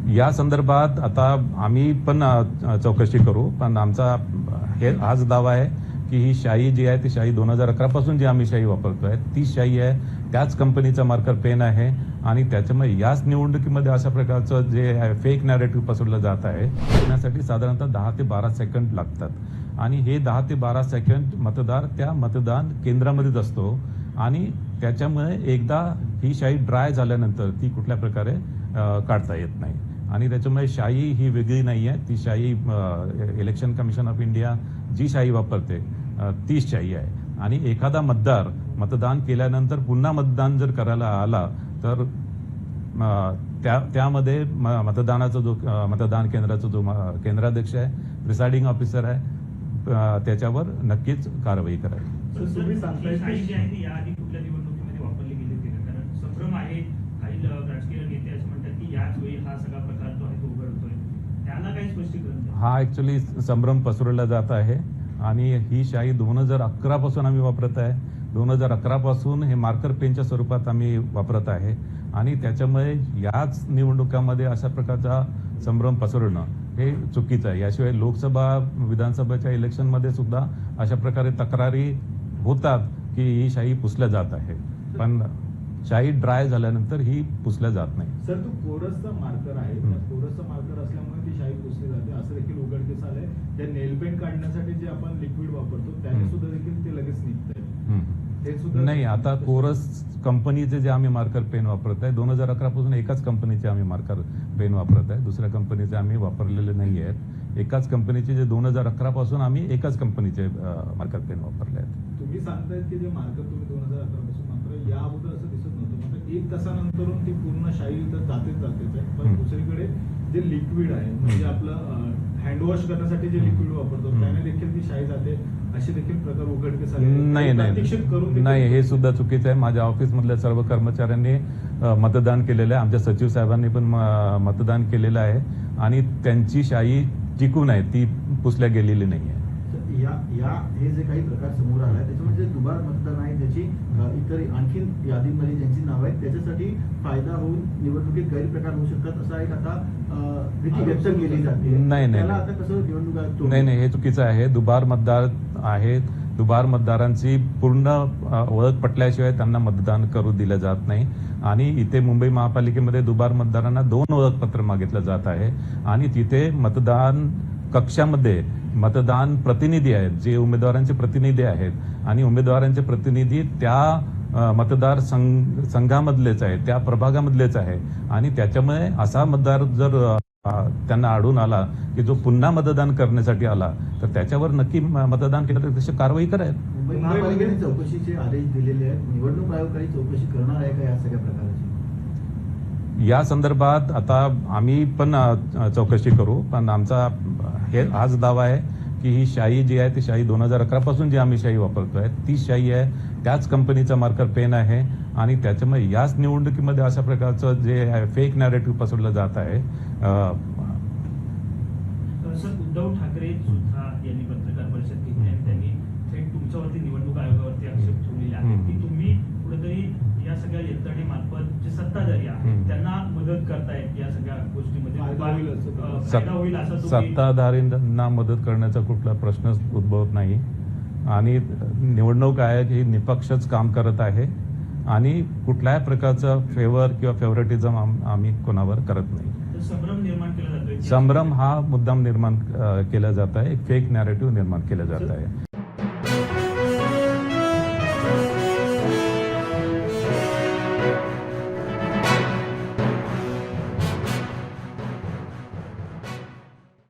या संदर्भात आता आम्ही पण चौकशी करू, पण आमचा हाच दावा आहे की ही शाई जी आहे ती शाई 2011 पासून जी आम्ही शाई वापरतोय ती शाई आहे, त्याच कंपनीचा मार्कर पेन आहे आणि त्याच्यामुळे याच निवडणुकीमध्ये अशा प्रकारचं जे फेक नॅरेटिव्ह पसरवलं जात आहे त्यासाठी साधारणतः 10 ते 12 सेकंड लागतात आणि हे 10 ते 12 सेकंड मतदार त्या मतदान केंद्रामध्येच असतो आणि त्याच्यामुळे एकदा ही शाई ड्राय झाल्यानंतर ती कुठल्या प्रकारे काढता येत नाही आणि त्याच्यामुळे शाई ही वेगळी नाही आहे. ती शाई इलेक्शन कमिशन ऑफ इंडिया जी शाई वापरते तीच शाई आहे आणि एखादा मतदार मतदान केल्यानंतर पुन्हा मतदान जर करायला आला तर त्यामध्ये मतदानाचा जो मतदान केंद्राचा जो केंद्राध्यक्ष आहे, प्रिसाइडिंग ऑफिसर आहे, त्याच्यावर नक्कीच कारवाई करावी. तुम्ही सांगताय की याआधी कुठल्या निवडणुकीमध्ये वापरली गेली होती का? कारण संभ्रम आहे, काही राजकीय नेते असे म्हणतात की याच वेळी हा सगळा प्रकार जो आहे तो उघडतोय, त्यांना काही स्पष्टीकरण द्या. हा ऍक्च्युली संभ्रम पसरवला जात आहे आणि ही शाई 2011 पासून आम्ही वापरत आहे. 2011 पासून हे मार्कर पेनच्या स्वरूपात आम्ही वापरत आहे आणि त्याच्यामुळे याच निवडणुकांमध्ये अशा प्रकारचा संभ्रम पसरवणं हे चुकीचं आहे. याशिवाय लोकसभा विधानसभेच्या इलेक्शनमध्ये सुद्धा अशा प्रकारे तक्रारी होतात की ही शाई पुसल्या जात आहे, पण शाई ड्राय झाल्यानंतर ही पुसल्या जात नाही. सर, तो कोरसचा मार्कर आहे, त्या कोरसचा मार्कर असल्यामुळे ती शाई पुसली जाते असं देखील उघडकीस आलंय. त्या नेल पेंट काढण्यासाठी जे आपण लिक्विड वापरतो त्याने सुद्धा देखील ते लगेच निघतंय. नाही, आता कोरस कंपनीचे जे आम्ही मार्कर पेन वापरत आहे 2011 पासून एकाच कंपनीचे आम्ही मार्कर पेन वापरत आहे, दुसऱ्या कंपनीचे आम्ही वापरलेले नाही आहेत. एकाच कंपनीचे जे 2011 पासून आम्ही एकाच कंपनीचे मार्कर पेन वापरले आहेत. तुम्ही सांगतायत की जे मार्कर तुम्ही 2011 पासून मात्र या अगोदर असं दिसत नव्हतं, मात्र 1 तासानंतरून ती पूर्ण शाई तर जातेच आहे. पण दुसरीकडे जे लिक्विड आहे म्हणजे आपलं हँडवॉश करण्यासाठी जे लिक्विड वापरतो त्याने देखील ती शाई जाते असे देखील प्रकार उघडकीस आले. नाही, हे सुद्धा चुकीचं आहे. माझ्या ऑफिस मधल्या सर्व कर्मचाऱ्यांनी मतदान केलेलं आहे, आमच्या सचिव साहेबांनी पण मतदान केलेलं आहे आणि त्यांची शाई टिकून आहे, ती पुसल्या गेलेली नाही आहे. हे जे काही प्रकार समोर आलाय त्याच्यामध्ये जे दुबार मतदान आहे त्याची इतर आणखी यादीमध्ये ज्यांची नाव आहेत त्याच्यासाठी फायदा होऊन निवडणुकीत गैरप्रकार होऊ शकतात असा एक आता भीती व्यक्त केली जाते. नाही, आता कसं निवडणूक नाही, हे चुकीचं आहे. दुबार मतदार आहेत, दुबार मतदारांची पूर्ण ओळख पटल्याशिवाय त्यांना मतदान करू दिलं जात नाही आणि इथे मुंबई महापालिकेमध्ये दुबार मतदारांना 2 ओळखपत्र मागितलं जात आहे आणि तिथे मतदान कक्षामध्ये मतदान प्रतिनिधी आहेत, जे उमेदवारांचे प्रतिनिधी आहेत आणि उमेदवारांचे प्रतिनिधी त्या मतदार संघामधलेच आहे, त्या प्रभागामधलेच आहे आणि त्याच्यामुळे असा मतदार जर त्यांना आढळून आला की जो पुन्हा मतदान करण्यासाठी आला तर त्याच्यावर नक्की मतदान केलं तर तशी कारवाई करायला. मुंबई महापालिकेने चौकशीचे आदेश दिलेले आहेत, निवडणूक आयोग काही चौकशी करणार आहे का या सगळ्या प्रकाराची? या संदर्भात आता आम्ही पण चौकशी करू, पण आमचा हाच दावा आहे की ही शाई जी आहे ती शाई 2011 पासून जी आम्ही शाई वापरतोय तीच शाई आहे, त्याच कंपनीचा मार्कर पेन आहे आणि त्याच्यामुळे याच निवडणुकीमध्ये अशा प्रकारचं जे फेक नॅरेटिव्ह पसरवलं जात आहे. सर, उद्धव ठाकरे सुद्धा यांनी पत्रकार परिषद घेतली आणि त्यांनी थेट तुमच्यावरती निवडणूक आयोगावरती आक्षेप ठेवलेले आहेत की तुम्ही कुठेतरी या सगळ्या यंत्रणेमार्फत जे सत्ताधारी आहेत त्यांना मदत करतायत या सगळ्या गोष्टीमध्ये फायदा होईल असं. सत्ताधारींना मदत करण्याचा कुठला प्रश्नच उद्भवत नाही आणि निवडणूक आयोग ही निपक्षच काम करत आहे आणि कुठल्याही प्रकारचं फेवर किंवा फेवरेटिझम आम्ही कोणावर करत नाही. संभ्रम निर्माण केला जातोय, संभ्रम हा मुद्दाम निर्माण केला जात आहे, फेक नॅरेटिव्ह निर्माण केला जात आहे.